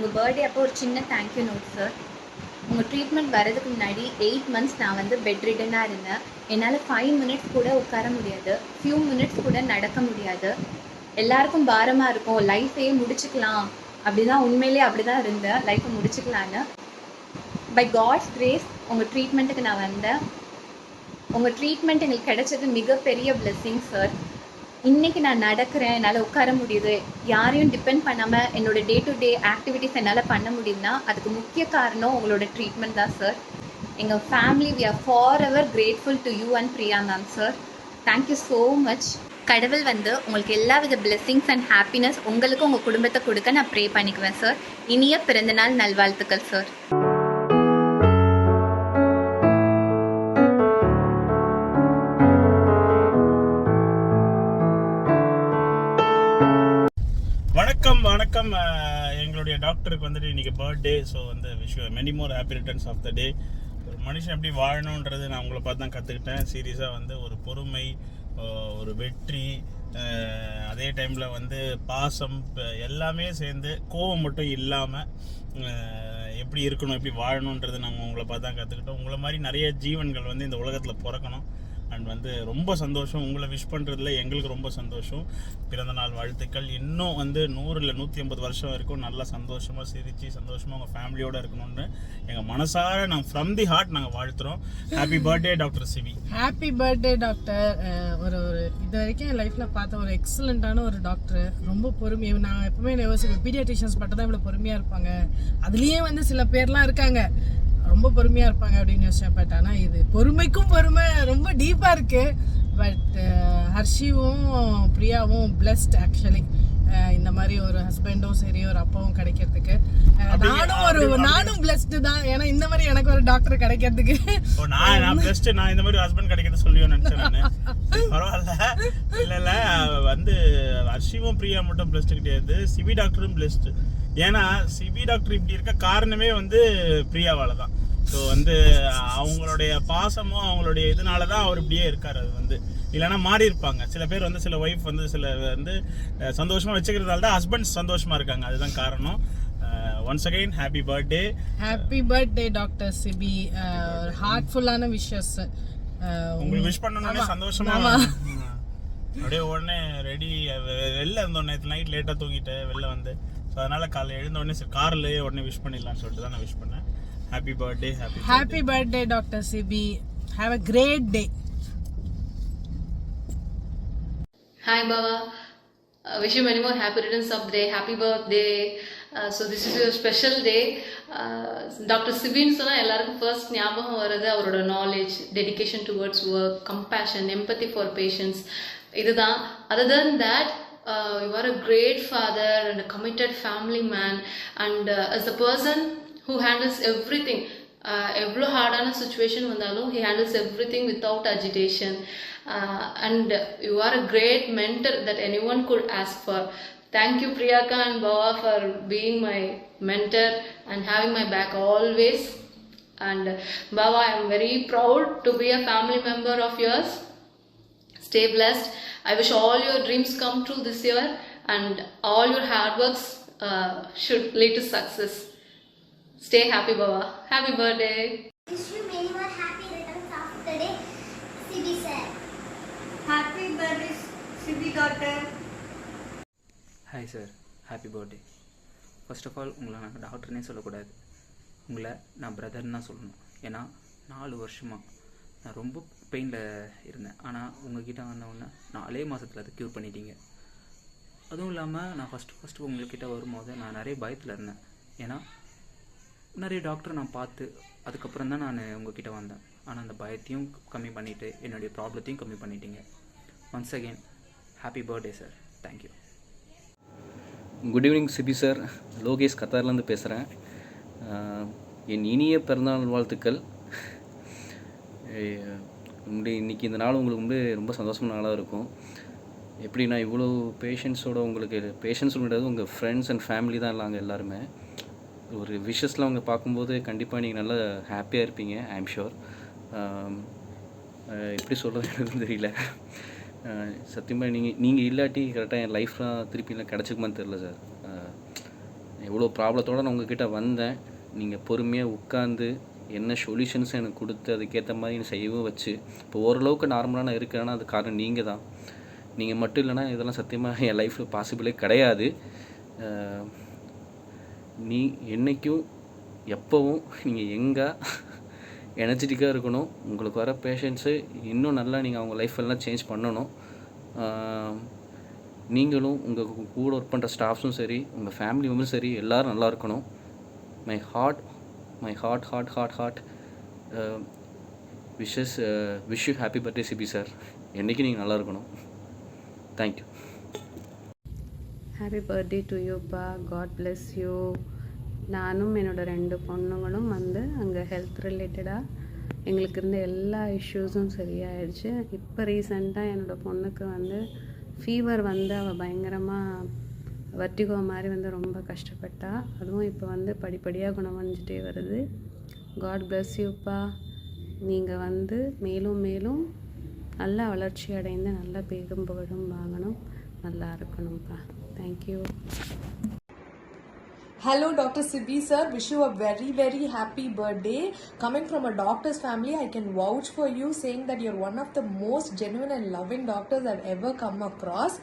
உங்கள் பர்த்டே அப்போ ஒரு சின்ன தேங்க்யூ நோட் சார். உங்கள் ட்ரீட்மெண்ட் வரதுக்கு முன்னாடி 8 months நான் வந்து பெட் ரிடனாக இருந்தேன். என்னால் 5 minutes கூட உட்கார முடியாது, ஃபியூ மினிட்ஸ் கூட நடக்க முடியாது. எல்லாருக்கும் பாரமாக இருக்கும், லைஃபையே முடிச்சுக்கலாம் அப்படி தான், உண்மையிலே அப்படி தான் இருந்தேன், லைஃப்பை முடிச்சுக்கலான்னு. பை காட்ஸ் கிரேஸ் உங்கள் ட்ரீட்மெண்ட்டுக்கு நான் வந்தேன். உங்கள் ட்ரீட்மெண்ட் எங்களுக்கு கிடைச்சது மிகப்பெரிய பிளெஸ்ஸிங் சார். இன்றைக்கி நான் நடக்கிறேன், என்னால் உட்கார முடியுது, யாரையும் டிபெண்ட் பண்ணாமல் என்னோடய டே டு டே ஆக்டிவிட்டீஸ் என்னால் பண்ண முடியுதுன்னா அதுக்கு முக்கிய காரணம் உங்களோட ட்ரீட்மெண்ட் தான் சார். எங்கள் family we are for ever grateful to you and Priya ma'am sir. Thank you so much. கடவுள் வந்து உங்களுக்கு எல்லா வித பிளெஸ்ஸிங்ஸ் அண்ட் ஹாப்பினஸ் உங்களுக்கும் உங்கள் குடும்பத்தை கொடுக்க நான் ப்ரே பண்ணிக்குவேன் சார். இனிய பிறந்தநாள் நல்வாழ்த்துக்கள் சார். வணக்கம். எங்களுடைய டாக்டருக்கு வந்துட்டு இன்றைக்கி பர்த்டே. ஸோ வந்து wish many more happy returns of the day. ஒரு மனுஷன் எப்படி வாழணுன்றது நான் உங்களை பார்த்து தான் கற்றுக்கிட்டேன். சீரியஸாக வந்து ஒரு பொறுமை, ஒரு வெற்றி, அதே டைமில் வந்து பாசம், எல்லாமே சேர்ந்து கோவம் மட்டும் இல்லாமல் எப்படி இருக்கணும், எப்படி வாழணுன்றது நாங்கள் உங்களை பார்த்து தான் கற்றுக்கிட்டோம். உங்களை மாதிரி நிறைய ஜீவன்கள் வந்து இந்த உலகத்தில் பிறக்கணும். அண்ட் வந்து ரொம்ப சந்தோஷம், உங்களை விஷ் பண்ணுறதுல எங்களுக்கு ரொம்ப சந்தோஷம். பிறந்தநாள் வாழ்த்துக்கள். இன்னும் வந்து 100 இல்லை 150 வருஷம் வரைக்கும் நல்லா சந்தோஷமாக சிரித்து சந்தோஷமாக உங்கள் ஃபேமிலியோடு இருக்கணும்னு எங்கள் மனசார நாங்கள் ஃப்ரம் தி ஹார்ட் நாங்கள் வாழ்த்துறோம். Happy birthday doctor Sivi. Happy birthday doctor. ஒரு இது வரைக்கும் என் லைஃப்பில் பார்த்த ஒரு எக்ஸலண்ட்டான ஒரு டாக்டர். ரொம்ப பொறுமை. நான் எப்பவுமே யோசிப்பேன், பீடியாட்ரிஷியன்ஸ் மட்டும் தான் இவ்வளோ பொறுமையாக இருப்பாங்க, அதுலேயே வந்து சில பேர்லாம் இருக்காங்க ரொம்ப பொறுமையாக இருப்பாங்க அப்படின்னு யோசிச்சேன். பட் ஆனால் இது பொறுமைக்கும் பொறுமை ரொம்ப டீப்பாக இருக்குது. பட் ஹர்ஷிவும் பிரியாவும் பிளெஸ்ட் ஆக்சுவலி. இந்த மாதிரி ஒரு ஹஸ்பண்டும் சரி ஒரு அப்பாவும் கிடைக்கிறதுக்கு நானும் பிளெஸ்டு தான். ஏன்னா இந்த மாதிரி எனக்கு ஒரு டாக்டர் கிடைக்கிறதுக்கு நான் பிளெஸ்ட். நான் இந்த மாதிரி ஹஸ்பண்ட் கிடைக்கிறது சொல்லுவேன் நினைச்சேன். பரவாயில்ல. இல்லை வந்து ஹர்ஷிவும் பிரியா மட்டும் பிளெஸ்ட் கிடையாது, சிவி டாக்டரும் பிளெஸ்ட். ஏன்னா சிவி டாக்டர் இப்படி இருக்க காரணமே வந்து பிரியாவால தான். ஸோ வந்து அவங்களுடைய பாசமும் அவங்களுடைய இதனால தான் அவர் இப்படியே இருக்கார். அது வந்து இல்லைன்னா மாறி இருப்பாங்க. சில பேர் வந்து சில ஒய்ஃப் வந்து சில வந்து சந்தோஷமாக வச்சுக்கிறதால தான் ஹஸ்பண்ட்ஸ் சந்தோஷமாக இருக்காங்க. அதுதான் காரணம். Once again happy birthday. Happy birthday doctor Sibi. ஹார்ட்ஃபுல்லான விஷஸ் உங்களுக்கு விஷ் பண்ணணும்னே சந்தோஷமா அப்படியே உடனே ரெடி வெளில இருந்தோம். நேற்று நைட் லேட்டாக தூங்கிட்டு வெளில வந்து, ஸோ அதனால் காலையில் எழுந்தோடனே சரி கார்லேயே உடனே விஷ் பண்ணிடலான்னு சொல்லிட்டு தான் நான் விஷ் பண்ணேன். Happy birthday. Happy birthday doctor Sibi. Have a great day. Hi Baba, wish you many more happy returns of the day. Happy birthday. So this is your special day. Dr. Sibin சொன்னா எல்லாருக்கும் first ஞாபகம் வருது அவரோட knowledge, dedication towards work, compassion, empathy for patients. இதுதான். Other than that, you are a great father and a committed family man, and as a person who handles everything. எவ்வளோ ஹார்டான situation வந்தாலும் he handles everything without agitation. And you are a great mentor that anyone could ask for. Thank you Priyaka and Baba for being my mentor and having my back always. And Baba, I am very proud to be a family member of yours. Stay blessed. I wish all your dreams come true this year and all your hard works should lead to success. Stay happy Baba. Happy birthday. Wish you many more happy returns of the day, Sibi sir. Happy birthday, Sibi daughter. Hi sir, happy birthday. First of all உங்களை நான் டாக்டர்னே சொல்லக்கூடாது, உங்களை நான் பிரதர்னு தான் சொல்லணும். ஏன்னா 4 வருஷமாக நான் ரொம்ப பெயினில் இருந்தேன். ஆனால் உங்ககிட்ட வந்தவொடனே 4 மாதத்தில் அதை க்யூர் பண்ணிட்டீங்க. அதுவும் இல்லாமல் நான் ஃபஸ்ட்டு உங்கள்கிட்ட வரும்போது நான் நிறைய பயத்தில் இருந்தேன். ஏன்னா நிறைய டாக்டர் நான் பார்த்து அதுக்கப்புறம் தான் நான் உங்ககிட்ட வந்தேன். ஆனால் அந்த பயத்தையும் கம்மி பண்ணிவிட்டு என்னுடைய ப்ராப்ளத்தையும் கம்மி பண்ணிட்டீங்க. Once again happy birthday sir. Thank you. Good evening Sibi sir. Lokesh கத்தார்லேருந்து பேசுகிறேன். என் இனிய பிறந்தநாள் வாழ்த்துக்கள். இன்றைக்கி இந்த நாள் உங்களுக்கு ரொம்ப சந்தோஷமான நாளாக இருக்கும். எப்படின்னா இவ்வளோ பேஷண்ட்ஸோட உங்களுக்கு பேஷண்ட்ஸ் கிடையாது, உங்கள் ஃப்ரெண்ட்ஸ் அண்ட் ஃபேமிலி தான் இல்லாங்க எல்லாருமே. ஒரு விஷஸ்லாம் அவங்க பார்க்கும்போது கண்டிப்பாக நீங்கள் நல்லா ஹாப்பியாக இருப்பீங்க, ஐ எம் ஷுர். எப்படி சொல்கிறது எனக்கு தெரியல. சத்தியமாக நீங்கள் இல்லாட்டி கரெக்டாக என் லைஃப்லாம் திருப்பிலாம் கிடச்சிக்குமான்னு தெரில சார். எவ்வளோ ப்ராப்ளத்தோடு நான் உங்ககிட்ட வந்தேன். நீங்கள் பொறுமையாக உட்காந்து என்ன சொல்யூஷன்ஸும் எனக்கு கொடுத்து அதுக்கேற்ற மாதிரி என்னை செய்யவும் வச்சு இப்போ ஓரளவுக்கு நார்மலாக நான் இருக்கிறேன்னா அது காரணம் நீங்கள் தான். நீங்கள் மட்டும் இல்லைன்னா இதெல்லாம் சத்தியமாக என் லைஃப்பில் பாசிபிளே கிடையாது. நீ என்றைக்கும் எப்போவும் நீங்கள் எங்கே எனர்ஜெட்டிக்காக இருக்கணும். உங்களுக்கு வர பேஷண்ட்ஸு இன்னும் நல்லா நீங்கள் அவங்க லைஃப்பெல்லாம் சேஞ்ச் பண்ணணும். நீங்களும் உங்கள் கூட ஒர்க் பண்ணுற ஸ்டாஃப்ஸும் சரி, உங்கள் ஃபேமிலி மெம்பரும் சரி, எல்லோரும் நல்லா இருக்கணும். My heart wish you happy birthday Sibi sir. என்றைக்கும் நீங்கள் நல்லா இருக்கணும். தேங்க்யூ. ஹாப்பி பர்த்டே டு யூப்பா. God bless you. நானும் என்னோடய 2 பொண்ணுங்களும் வந்து அங்கே ஹெல்த் ரிலேட்டடாக எங்களுக்கு இருந்த எல்லா இஷ்யூஸும் சரியாயிடுச்சு. இப்போ ரீசெண்டாக என்னோடய பொண்ணுக்கு வந்து ஃபீவர் வந்து அவள் பயங்கரமாக வர்ட்டிகோ மாதிரி வந்து ரொம்ப கஷ்டப்பட்டா. அதுவும் இப்போ வந்து படிப்படியாக குணமடைஞ்சிட்டே வருது. காட் பிளெஸ் யூப்பா. நீங்கள் வந்து மேலும் மேலும் நல்லா வளர்ச்சி அடைந்து நல்லா பேரும் புகழும் வாங்கணும், நல்லா இருக்கணும்ப்பா. Thank you. Hello, Dr. Sibi sir. Wish you a very, very happy birthday. Coming from a doctor's family, I can vouch for you saying that you're one of the most genuine and loving doctors I've ever come across.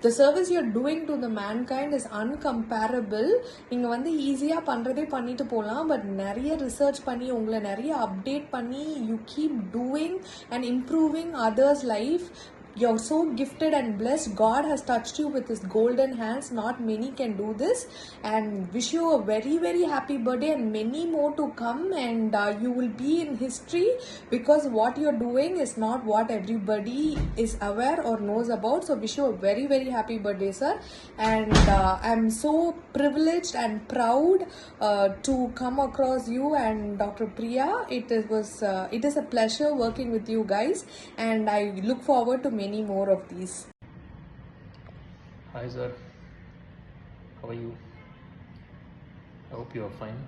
The service you're doing to the mankind is uncomparable. நீங்கள் வந்து ஈஸியாக பண்ணுறதே பண்ணிட்டு போகலாம், but நிறைய research பண்ணி உங்களை நிறைய அப்டேட் பண்ணி you keep doing and improving others' life. You're so gifted and blessed. God has touched you with his golden hands. Not many can do this. And wish you a very, very happy birthday and many more to come. And you will be in history because what you're doing is not what everybody is aware or knows about. So wish you a very, very happy birthday, sir. And I'm so privileged and proud to come across you and Dr. Priya. It is a pleasure working with you guys. And I look forward to many more of these. Hi sir, how are you? I hope you are fine.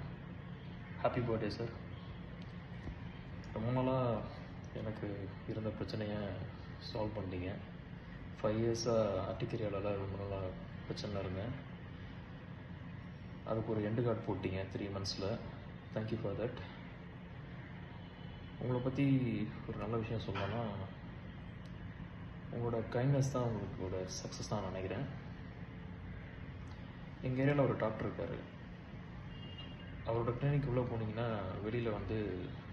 Happy birthday sir. ரொம்ப நாளாக எனக்கு இருந்த பிரச்சனையை solve பண்ணிட்டீங்க. 5 இயர்ஸாக அட்டிக்கரியால் ரொம்ப நாளாக பிரச்சனை இருந்தேன். அதுக்கு ஒரு எண்டு கார்டு போட்டிங்க 3 monthஸில். Thank you for that. உங்களை பற்றி ஒரு நல்ல விஷயம் சொல்லணும்னா, உங்களோட கைண்ட்னஸ் தான் உங்களோட சக்ஸஸ் தான் நினைக்கிறேன். எங்கள் ஏரியாவில் ஒரு டாக்டர் இருக்கார். அவரோட கிளினிக் உள்ளே போனீங்கன்னா வெளியில் வந்து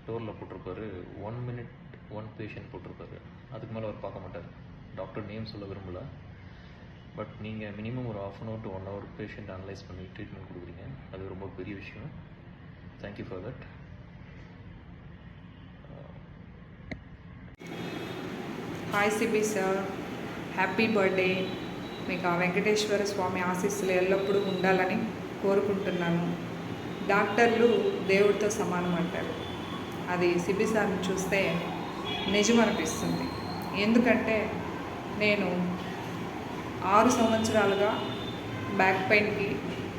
டோரில் போட்டிருப்பாரு 1 minute 1 patient போட்டிருப்பாரு. அதுக்கு மேலே அவர் பார்க்க மாட்டார். டாக்டர் நேம் சொல்ல விரும்பலை, பட் நீங்கள் மினிமம் ஒரு 1/2 hour to 1 hour patient analyse பண்ணி ட்ரீட்மெண்ட் கொடுக்குறீங்க. அது ரொம்ப பெரிய விஷயம். Thank you for that. Hi Sibi sir, happy birthday. మీకు ఆ వెంకటేశ్వర స్వామి ఆశీస్సులు ఎల్లప్పుడూ ఉండాలని కోరుకుంటున్నాను. డాక్టర్లు దేవుడితో సమానం అంటారు. అది సిబి సార్ని చూస్తే నిజం అనిపిస్తుంది. ఎందుకంటే నేను 6 సంవత్సరాలుగా బ్యాక్ పెయిన్కి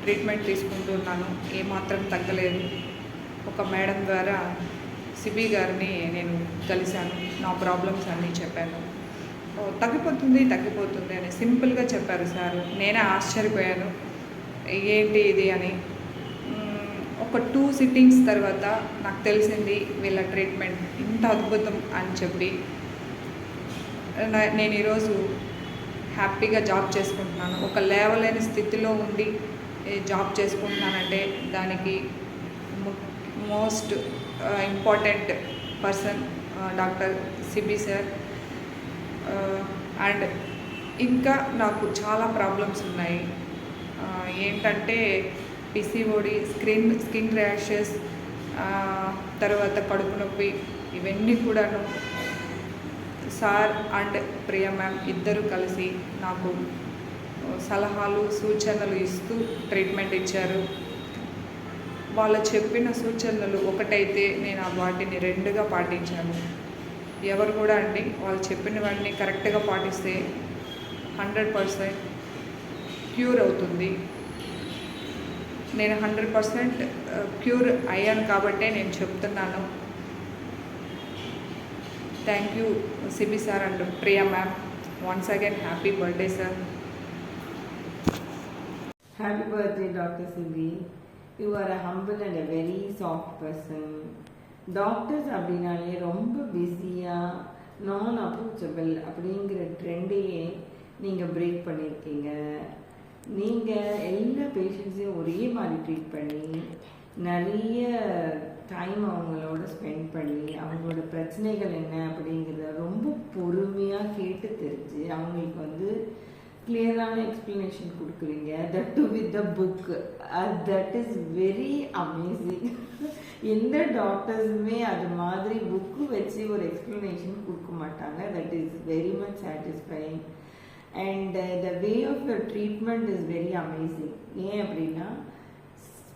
ట్రీట్మెంట్ తీసుకుంటున్నాను. ఏమాత్రం తగ్గలేదు. ఒక మేడం ద్వారా సిబి గారిని నేను కలిశాను. నా ప్రాబ్లమ్స్ అన్నీ చెప్పాను. తగ్గిపోతుంది అని సింపుల్గా చెప్పారు సార్. నేనే ఆశ్చర్యపోయాను, ఏంటి ఇది అని. ఒక 2 sittings తర్వాత నాకు తెలిసింది వీళ్ళ ట్రీట్మెంట్ ఇంత అద్భుతం అని చెప్పి. నేను ఈరోజు హ్యాపీగా జాబ్ చేసుకుంటున్నాను. ఒక లేవలేని స్థితిలో ఉండి జాబ్ చేసుకుంటున్నానంటే దానికి most important person doctor Sibi sir. And ఇంకా నాకు చాలా ప్రాబ్లమ్స్ ఉన్నాయి. ఏంటంటే పిసిఓడి, స్కిన్ ర్యాషెస్, తర్వాత కడుపు నొప్పి, ఇవన్నీ కూడాను సార్ అండ్ ప్రియా మ్యామ్ ఇద్దరు కలిసి నాకు సలహాలు సూచనలు ఇస్తూ ట్రీట్మెంట్ ఇచ్చారు. వాళ్ళు చెప్పిన సూచనలు ఒకటైతే నేను వాటిని 2గా పాటించాను. ఎవరు కూడా అండి వాళ్ళు చెప్పినవన్నీ కరెక్ట్గా పాటిస్తే 100% క్యూర్ అవుతుంది. నేను 100% క్యూర్ అయ్యాను కాబట్టే నేను చెప్తున్నాను. Thank you Sibi sir and Priya ma'am. Once again happy birthday sir. Happy birthday, Dr. Sibi. You are a humble and a very soft person. Doctors அப்படின்னாலே ரொம்ப பிஸியாக நான் அப்ரோச்சபிள் அப்படிங்கிற ட்ரெண்டையே நீங்கள் பிரேக் பண்ணியிருக்கீங்க. நீங்கள் எல்லா பேஷண்ட்ஸையும் ஒரே மாதிரி ட்ரீட் பண்ணி நிறைய டைம் அவங்களோட ஸ்பெண்ட் பண்ணி அவங்களோட பிரச்சனைகள் என்ன அப்படிங்கிறத ரொம்ப பொறுமையாக கேட்டு தெரிஞ்சு அவங்களுக்கு வந்து கிளியரான எக்ஸ்ப்ளனேஷன் கொடுக்குறீங்க. That to with the book. That is very amazing. எந்த டாக்டர்ஸுமே அது மாதிரி புக்கு வச்சு ஒரு எக்ஸ்ப்ளனேஷன் கொடுக்க மாட்டாங்க. That is very much satisfying. And the way of your treatment is very amazing. ஏன் அப்படின்னா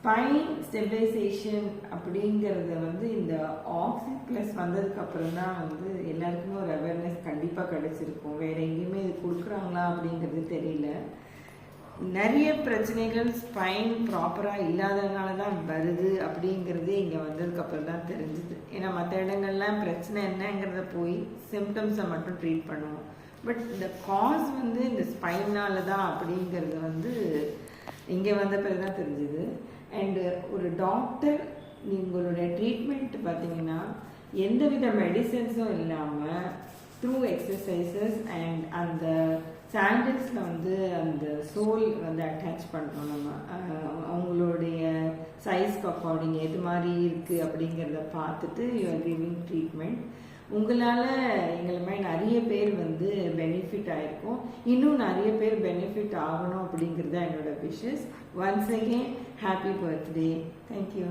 ஸ்பைன் ஸ்டெபிலைசேஷன் அப்படிங்கிறத வந்து இந்த ஆக்சி ப்ளஸ் வந்ததுக்கப்புறம் தான் வந்து எல்லாருக்குமே ஒரு அவேர்னஸ் கண்டிப்பாக கிடச்சிருக்கும். வேறு எங்கேயுமே இது கொடுக்குறாங்களா அப்படிங்கிறது தெரியல. நிறைய பிரச்சனைகள் ஸ்பைன் ப்ராப்பராக இல்லாததுனால தான் வருது அப்படிங்கிறது இங்கே வந்ததுக்கப்புறம் தான் தெரிஞ்சுது. ஏன்னா மற்ற இடங்கள்லாம் பிரச்சனை என்னங்கிறத போய் சிம்டம்ஸை மட்டும் ட்ரீட் பண்ணுவோம். பட் இந்த காஸ் வந்து இந்த ஸ்பைனால் தான் அப்படிங்கிறது வந்து இங்கே வந்த பிறகு தான் தெரிஞ்சுது. அண்டு ஒரு டாக்டர் உங்களுடைய ட்ரீட்மெண்ட் பார்த்தீங்கன்னா எந்தவித மெடிசன்ஸும் இல்லாமல் த்ரூ எக்ஸசைசஸ் அண்ட் அந்த சாண்டில்ஸில் வந்து அந்த சோல் வந்து அட்டாச் பண்ணுறோம். நம்ம அவங்களுடைய சைஸ்க்கு அக்கார்டிங் எது மாதிரி இருக்குது அப்படிங்கிறத பார்த்துட்டு யூ ஆர் கிவிங் ட்ரீட்மெண்ட். உங்களால் எங்களை மாதிரி நிறைய பேர் வந்து பெனிஃபிட் ஆகிருக்கும். இன்னும் நிறைய பேர் பெனிஃபிட் ஆகணும் அப்படிங்கிறது தான் என்னோட wishes. Once again happy birthday. Thank you.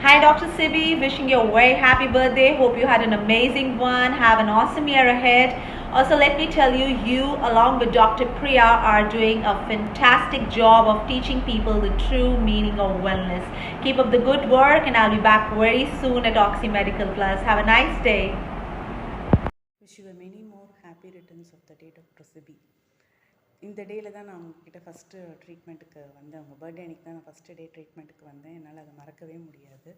Hi Dr. Sibi, wishing you a very happy birthday. Hope you had an amazing one. Have an awesome year ahead. Also, let me tell you, you along with Dr. Priya are doing a fantastic job of teaching people the true meaning of wellness. Keep up the good work and I'll be back very soon at Oxy Medical Plus. Have a nice day. Wish you many more happy returns of the day, Dr. Sibi. இந்த டேயில் தான் நான் உங்ககிட்ட first ட்ரீட்மெண்ட்டுக்கு வந்தேன். உங்கள் birthday அன்றைக்கி தான் நான் ஃபஸ்ட்டு டே ட்ரீட்மெண்ட்டுக்கு வந்தேன். என்னால் அதை மறக்கவே முடியாது.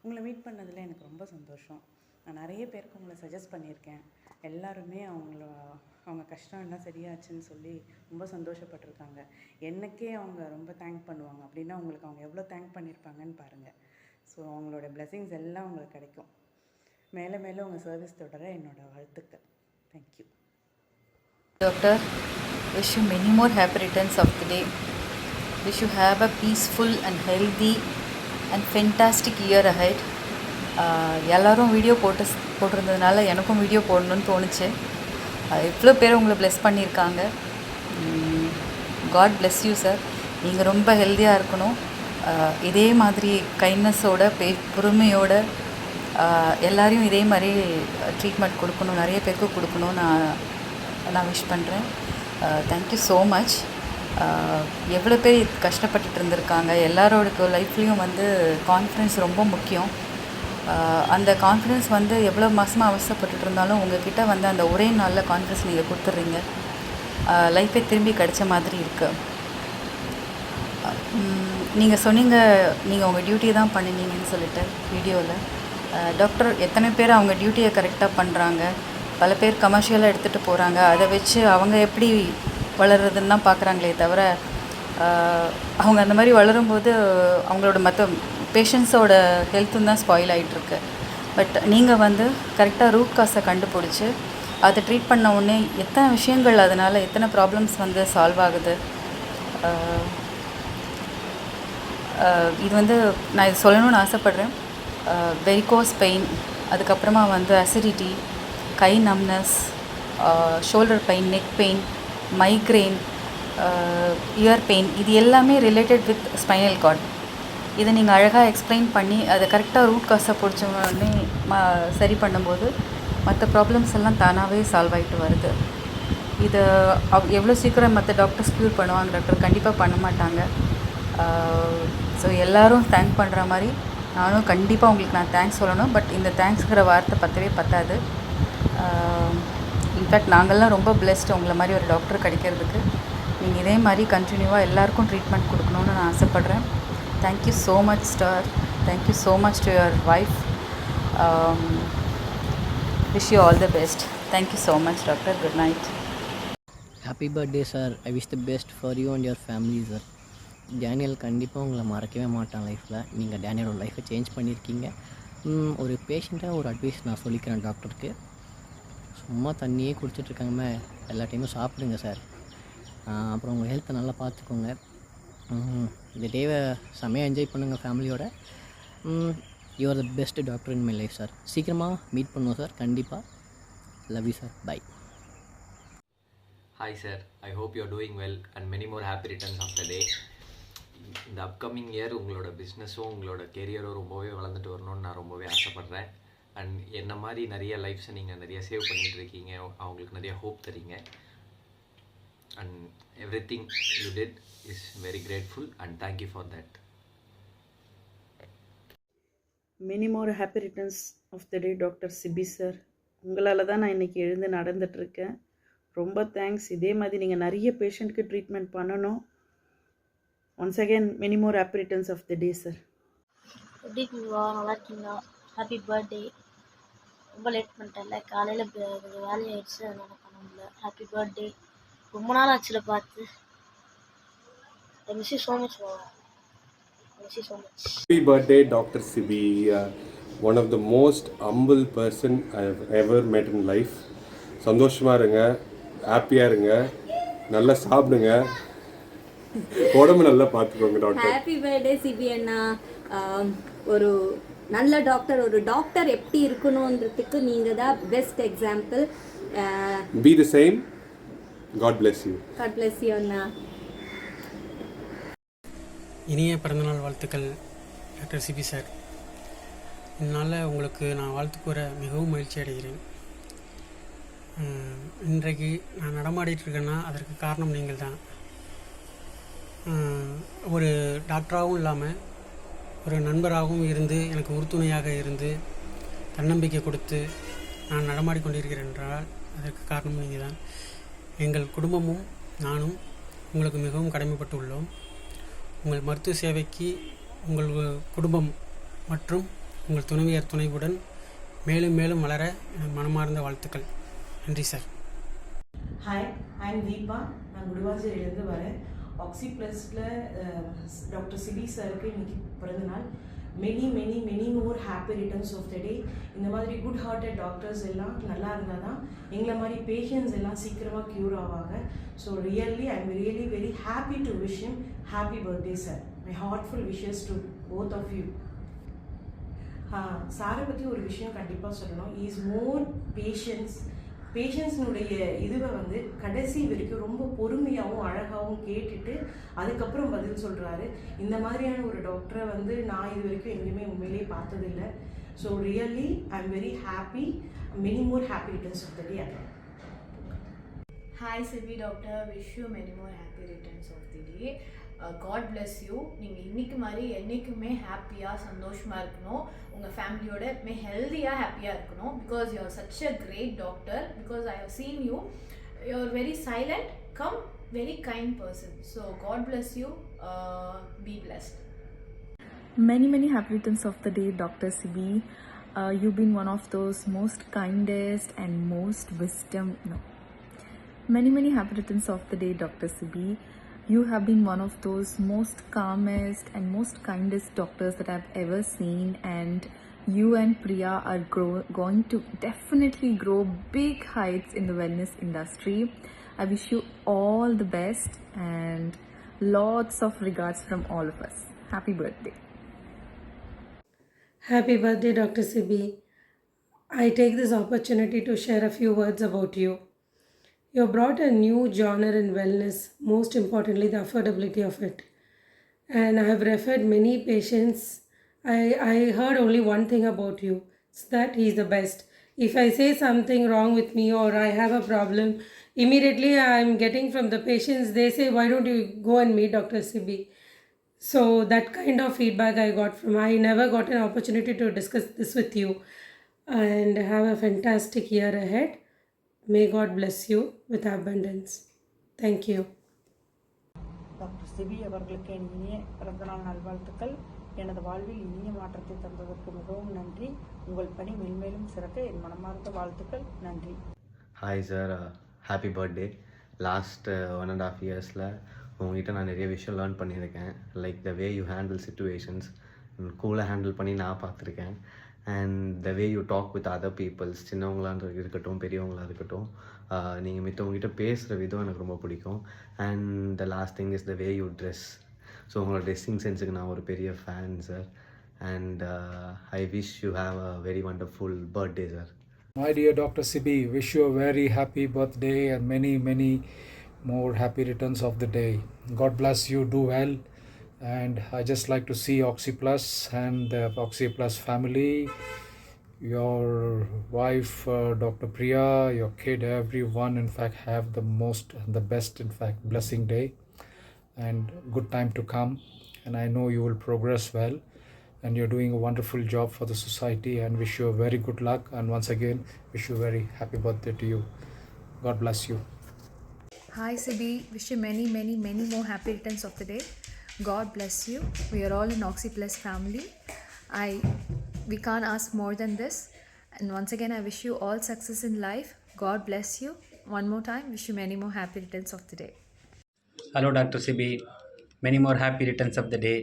உங்களை மீட் பண்ணதில் எனக்கு ரொம்ப சந்தோஷம். நான் நிறைய பேருக்கு உங்களை சஜஸ்ட் பண்ணியிருக்கேன். எல்லாருமே அவங்க கஷ்டம் எல்லாம் சரியாச்சுன்னு சொல்லி ரொம்ப சந்தோஷப்பட்டிருக்காங்க. எனக்கே அவங்க ரொம்ப தேங்க் பண்ணுவாங்க. அப்படின்னா உங்களுக்கு அவங்க எவ்வளோ தேங்க் பண்ணியிருப்பாங்கன்னு பாருங்கள். ஸோ அவங்களோட பிளெஸிங்ஸ் எல்லாம் உங்களுக்கு கிடைக்கும். மேலே மேலே உங்கள் சர்வீஸ் தொடர என்னோடய வாழ்த்துக்கள். Thank you. Doctor, wish you many more happy returns of the day. Wish you have a peaceful and healthy and fantastic year ahead. எல்லாரும் வீடியோ போட்டிருந்ததுனால எனக்கும் வீடியோ போடணும்னு தோணுச்சு. எவ்வளோ பேர் உங்களை ப்ளெஸ் பண்ணியிருக்காங்க. God bless you sir. நீங்கள் ரொம்ப ஹெல்த்தியாக இருக்கணும். இதே மாதிரி கைண்ட்னஸோட பொறுமையோட எல்லாரையும் இதே மாதிரி ட்ரீட்மெண்ட் கொடுக்கணும், நிறைய பேருக்கு கொடுக்கணும் நான் விஷ் பண்ணுறேன். Thank you so much. எவ்வளோ பேர் கஷ்டப்பட்டுட்டு இருந்திருக்காங்க. எல்லாரோட லைஃப்லேயும் வந்து கான்ஃபிடென்ஸ் ரொம்ப முக்கியம். அந்த கான்ஃபிடென்ஸ் வந்து எவ்வளோ மாதமாக அவசரப்பட்டுட்டு இருந்தாலும் உங்ககிட்ட வந்து அந்த ஒரே நாளில் கான்ஃபிடென்ஸ் நீங்கள் கொடுத்துட்றீங்க. லைஃபே திரும்பி கிடைச்ச மாதிரி இருக்குது. நீங்கள் சொன்னீங்க நீங்கள் உங்கள் டியூட்டியை தான் பண்ணினீங்கன்னு சொல்லிட்டு வீடியோவில். டாக்டர் எத்தனை பேர் அவங்க டியூட்டியை கரெக்டாக பண்ணுறாங்க. பல பேர் கமர்ஷியலாக எடுத்துகிட்டு போகிறாங்க. அதை வச்சு அவங்க எப்படி வளர்கிறதுன்னு தான் பார்க்குறாங்களே தவிர அவங்க அந்த மாதிரி வளரும்போது அவங்களோட மற்ற பேஷண்ட்ஸோட ஹெல்த்தும் தான் ஸ்பாயில் ஆகிட்டுருக்கு. பட் நீங்கள் வந்து கரெக்டாக ரூட் காஸை கண்டுபிடிச்சி அதை ட்ரீட் பண்ண உடனே எத்தனை விஷயங்கள் அதனால் எத்தனை ப்ராப்ளம்ஸ் வந்து சால்வ் ஆகுது. இது வந்து நான் இது சொல்லணும்னு ஆசைப்பட்றேன். வெரிகோஸ் பெயின், அதுக்கப்புறமா வந்து அசிடிட்டி, கை numbness, shoulder pain, neck pain, migraine, ear pain, இது எல்லாமே ரிலேட்டட் வித் ஸ்பைனல் கார்ட். இதை நீங்கள் அழகாக எக்ஸ்பிளைன் பண்ணி அதை கரெக்டாக ரூட் காஸை பிடிச்ச உடனே சரி பண்ணும்போது மற்ற ப்ராப்ளம்ஸ் எல்லாம் தானாகவே சால்வ் ஆகிட்டு வருது. இதை எவ்வளோ சீக்கிரம் மற்ற டாக்டர்ஸ் க்யூர் பண்ணுவாங்க டாக்டர்? கண்டிப்பாக பண்ண மாட்டாங்க. ஸோ எல்லோரும் தேங்க் பண்ணுற மாதிரி நானும் கண்டிப்பாக உங்களுக்கு நான் தேங்க்ஸ் சொல்லணும். பட் இந்த தேங்க்ஸுங்கிற வார்த்தை பற்றவே பத்தாது. இன்ஃபேக்ட் நாங்கள்லாம் ரொம்ப பிளெஸ்ட் உங்களை மாதிரி ஒரு டாக்டர் கிடைக்கிறதுக்கு. நீங்கள் இதே மாதிரி கண்டினியூவாக எல்லாருக்கும் ட்ரீட்மெண்ட் கொடுக்கணுன்னு நான் ஆசைப்பட்றேன். Thank you so much star. Thank you so much to your wife. Wish you all the best. Thank you so much doctor. Good night. Happy birthday sir. I wish the best for you and your family sir. Daniel கண்டிப்பாக உங்களை மறக்கவே மாட்டான் லைஃப்பில். நீங்கள் டேனியலோட லைஃப்பை change பண்ணியிருக்கீங்க. ஒரு பேஷண்ட்டாக ஒரு அட்வைஸ் நான் சொல்லிக்கிறேன் டாக்டருக்கு. சும்மா தண்ணியே குடிச்சிட்ருக்காங்கமே, எல்லா டைமும் சாப்பிடுங்க சார். அப்புறம் உங்கள் ஹெல்த்தை நல்லா பார்த்துக்கோங்க. இந்த டேவை செம்மையாக என்ஜாய் பண்ணுங்கள் ஃபேமிலியோட. You are the best doctor in my life sir. சீக்கிரமாக மீட் பண்ணுவோம் சார் கண்டிப்பாக. Love you sir. Bye. Hi sir, I hope you are doing well and many more happy returns of the day. இந்த upcoming year உங்களோட பிஸ்னஸும் உங்களோட கெரியரும் ரொம்பவே வளர்ந்துட்டு வரணும்னு நான் ரொம்பவே ஆசைப்பட்றேன். அண்ட் என்ன மாதிரி நிறைய லைஃப்ஸை நீங்கள் நிறைய சேவ் பண்ணிகிட்டு இருக்கீங்க, அவங்களுக்கு நிறைய ஹோப் தரீங்க. And everything you did is very grateful and thank you for that. Many more happy returns of the day doctor Sibi sir. உங்களால் தான் நான் இன்றைக்கி எழுந்து நடந்துகிட்ருக்கேன். ரொம்ப தேங்க்ஸ். இதே மாதிரி நீங்கள் நிறைய பேஷண்ட்க்கு ட்ரீட்மெண்ட் பண்ணணும். Once again many more happy returns of the day sir. எப்படி இருக்கீங்களா? நல்லா இருக்கீங்களா? Happy birthday. ரொம்ப லேட் பண்ணிட்டேன்ல, காலையில் கொஞ்சம் வேலையாயிடுச்சு, அதனால் பண்ண முடியல. Happy birthday. ரொம்ப நாள் ஆச்சுல பார்த்து. I miss you so much. Miss you so much. Happy birthday Dr. Sibi. One of the most humble person I have ever met in life. சந்தோஷமாக இருங்க, ஹாப்பியாக இருங்க, நல்லா சாப்பிடுங்க, உடம்பு நல்லா பார்த்துக்கோங்க டாக்டர். ஹாப்பி பர்த்டே சிபி அண்ணா. ஒரு நல்ல டாக்டர், ஒரு டாக்டர் எப்படி இருக்கணுன்றதுக்கு நீங்கள் தான் best example. Be the same. God bless you. God bless you அண்ணா. இனிய பிறந்தநாள் வாழ்த்துக்கள் டாக்டர் சிபி சார். இதனால் உங்களுக்கு நான் வாழ்த்து கூற மிகவும் மகிழ்ச்சி அடைகிறேன். இன்றைக்கு நான் நடமாடிட்டுருக்கேன்னா அதற்கு காரணம் நீங்கள் தான். ஒரு டாக்டராகவும் இல்லாமல் ஒரு நண்பராகவும் இருந்து எனக்கு உறுதுணையாக இருந்து தன்னம்பிக்கை கொடுத்து நான் நடமாடிக்கொண்டிருக்கிறேன் என்றால் அதற்கு காரணம் நீங்கள் தான். எங்கள் குடும்பமும் நானும் உங்களுக்கு மிகவும் கடமைப்பட்டு உள்ளோம். உங்கள் மருத்துவ சேவைக்கு உங்கள் குடும்பம் மற்றும் உங்கள் துணைவியார் துணைவுடன் மேலும் மேலும் வளர மனமார்ந்த வாழ்த்துக்கள். நன்றி sir. Hi, I am Deepa. நான் குடுவாஞ்சேரியிலேருந்து வரேன். ஆக்சி ப்ளஸில் டாக்டர் சிபி சாருக்கு இன்னைக்கு பிறந்தநாள். Many many many more happy returns of the day. இந்த மாதிரி குட் ஹார்ட்டட் டாக்டர்ஸ் எல்லாம் நல்லா இருந்தால் தான் எங்களை மாதிரி பேஷண்ட்ஸ் எல்லாம் சீக்கிரமாக க்யூர் ஆவாங்க. So really I am really very happy to wish him happy birthday sir. My heartful wishes to both of you. சாரை பற்றி ஒரு விஷயம் கண்டிப்பாக சொல்லணும். இஸ் மோர் பேஷண்ட்ஸினுடைய இதுவை வந்து கடைசி வரைக்கும் ரொம்ப பொறுமையாகவும் அழகாகவும் கேட்டுட்டு அதுக்கப்புறம் பதில் சொல்கிறாரு. இந்த மாதிரியான ஒரு டாக்டரை வந்து நான் இது வரைக்கும் எங்கேயுமே உண்மையிலேயே பார்த்ததில்லை. So really I am very happy. Many more happy returns of the day. Hi Sibi doctor, wish you many more happy returns of the day. God bless you. நீங்கள் இன்றைக்கு மாதிரி என்றைக்குமே ஹாப்பியாக சந்தோஷமாக இருக்கணும். உங்கள் ஃபேமிலியோட ஹெல்த்தியாக ஹாப்பியாக இருக்கணும். Because you are such a great doctor. Because I have seen you are very silent calm very kind person. So God bless you. Be blessed. Many happy returns of the day Dr. Sibi. You've been one of those most kindest and most wisdom. Many happy returns of the day Dr. Sibi. You have been one of those most calmest and most kindest doctors that I've ever seen, and you and Priya are going to definitely grow big heights in the wellness industry. I wish you all the best and lots of regards from all of us. Happy birthday. Happy birthday Dr. Sibi. I take this opportunity to share a few words about you. You have brought a new genre in wellness, most importantly the affordability of it. And I have referred many patients. I heard only one thing about you, it's that he is the best. If I say something wrong with me or I have a problem, immediately I am getting from the patients, they say, why don't you go and meet Dr. Sibi? So that kind of feedback I got from, I never got an opportunity to discuss this with you. And have a fantastic year ahead. May God bless you with abundance. Thank you. Doctor Sibi அவர்களுக்கு என் இனிய பிறந்தநாள் நல்வாழ்த்துக்கள். எனது வாழ்வில் இனிய மாற்றத்தை தந்ததற்கு மிகவும் நன்றி. உங்கள் பணி மென்மேலும் சிறக்க என் மனமார்ந்த வாழ்த்துக்கள். நன்றி. Hi sir, happy birthday. Last 1.5 இயர்ஸில் உங்ககிட்ட நான் நிறைய விஷயம் லேர்ன் பண்ணியிருக்கேன். Like the way you handle situations கூலாக ஹேண்டில் பண்ணி நான் பார்த்துருக்கேன். And the way you talk with other peoples, சின்னவங்களாக இருக்கட்டும் பெரியவங்களாக இருக்கட்டும், நீங்கள் மித்தவங்ககிட்ட பேசுகிற விதம் எனக்கு ரொம்ப பிடிக்கும். And the last thing is the way you dress. So உங்களோட ட்ரெஸ்ஸிங் சென்ஸுக்கு நான் ஒரு பெரிய fan sir. And I wish you have a very wonderful birthday sir. My dear Dr. Sibi, wish you a very happy birthday and many, many more happy returns of the day. God bless you, do well. And I just like to see Oxy Plus and the Oxy Plus family, your wife, Dr. Priya, your kid, everyone, in fact, have the best, in fact, blessing day and good time to come. And I know you will progress well. And you're doing a wonderful job for the society, and wish you a very good luck, and once again wish you a very happy birthday to you. God bless you. Hi Sibi, wish you many, many, many more happy returns of the day. God bless you. We are all an Oxy Plus family. We can't ask more than this. And once again, I wish you all success in life. God bless you. One more time, wish you many more happy returns of the day. Hello Dr. Sibi, many more happy returns of the day.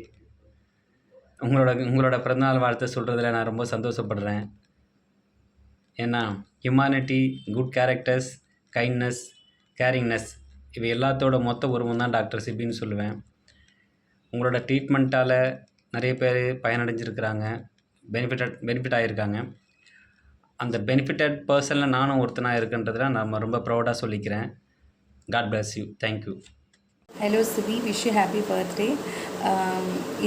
உங்களோட பிறந்தநாள் வாழ்த்து சொல்கிறதுல நான் ரொம்ப சந்தோஷப்படுறேன். ஏன்னா humanity, good characters, kindness, கேரிங்னஸ் இவை எல்லாத்தோட மொத்த உருவம் தான் டாக்டர் சிபின்னு சொல்லுவேன். உங்களோட ட்ரீட்மெண்ட்டால் நிறைய பேர் பயனடைஞ்சிருக்கிறாங்க, பெனிஃபிட் ஆகியிருக்காங்க. அந்த பெனிஃபிட்டட் பர்சனில் நானும் ஒருத்தனாக இருக்குன்றதில் நான் ரொம்ப ப்ரௌடாக சொல்லிக்கிறேன். God bless you. Thank you. Hello Sibi, wish you happy birthday.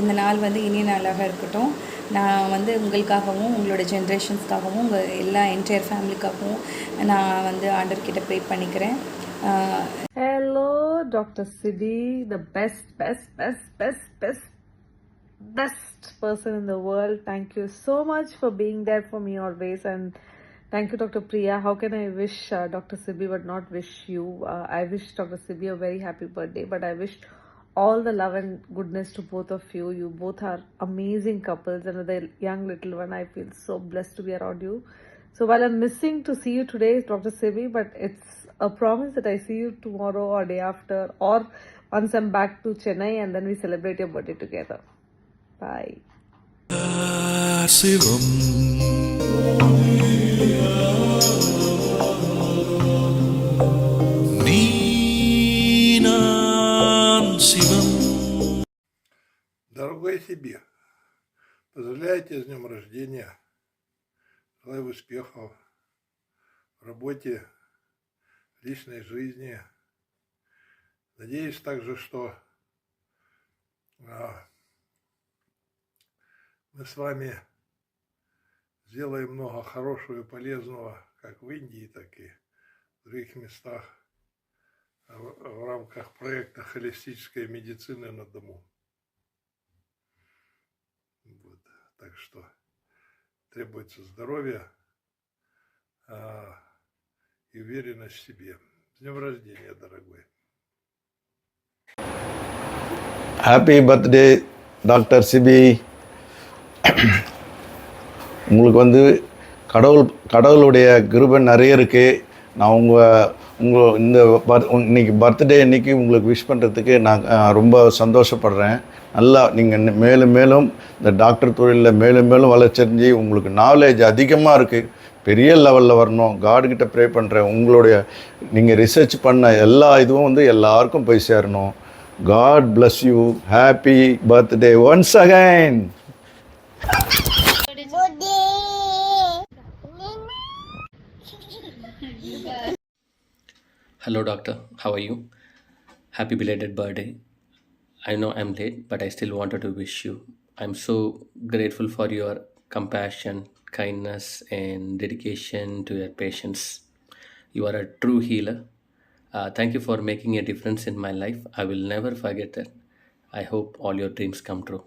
இந்த நாள் வந்து இனிய நாளாக இருக்கட்டும். நான் வந்து உங்களுக்காகவும் உங்களோட ஜென்ரேஷன்ஸ்க்காகவும் உங்கள் எல்லா என்டையர் ஃபேமிலிக்காகவும் நான் வந்து ஆண்டவர்கிட்ட ப்ரே பண்ணிக்கிறேன். Hello Dr. Sibi, the best person in the world. Thank you so much for being there for me always, and thank you Dr. Priya. How can I wish Dr. Sibi but not wish you? I wish Dr. Sibi a very happy birthday, but I wish all the love and goodness to both of you. You both are amazing couples, and with a young little one, I feel so blessed to be around you. So while I'm missing to see you today, Dr. Sibi, but it's a promise that I see you tomorrow or day after, or once I'm back to Chennai, and then we celebrate your birthday together. Bye. Дорогой Сиби, поздравляю тебя с днем рождения. Желаю успехов в работе, в личной жизни. Надеюсь также, что мы с вами сделаем много хорошего и полезного, как в Индии, так и в других местах в рамках проекта «Холистическая медицина на дому». Вот. Так что требуется здоровье и уверенность в себе. С днем рождения, дорогой. Happy birthday doctor Sibi. உங்களுக்கு வந்து கடவுளுடைய கிருபை நிறைய இருக்குது. நான் இன்னைக்கு birthday அன்றைக்கி உங்களுக்கு விஷ் பண்ணுறதுக்கு நான் ரொம்ப சந்தோஷப்படுறேன். நல்லா நீங்கள் மேலும் மேலும் இந்த டாக்டர் தொழிலில் மேலும் மேலும் வளர்ச்சிஞ்சு உங்களுக்கு நாலேஜ் அதிகமாக இருக்குது, பெரிய லெவலில் வரணும். காட்கிட்ட ப்ரே பண்ணுறேன். உங்களுடைய நீங்கள் ரிசர்ச் பண்ண எல்லா இதுவும் வந்து எல்லாருக்கும் போய் சேரணும். God bless you. Happy birthday once again. Hello doctor, how are you? Happy belated birthday. I know I'm late, but I still wanted to wish you. I'm so grateful for your compassion, kindness and dedication to your patients. You are a true healer. Thank you for making a difference in my life. I will never forget that. I hope all your dreams come true.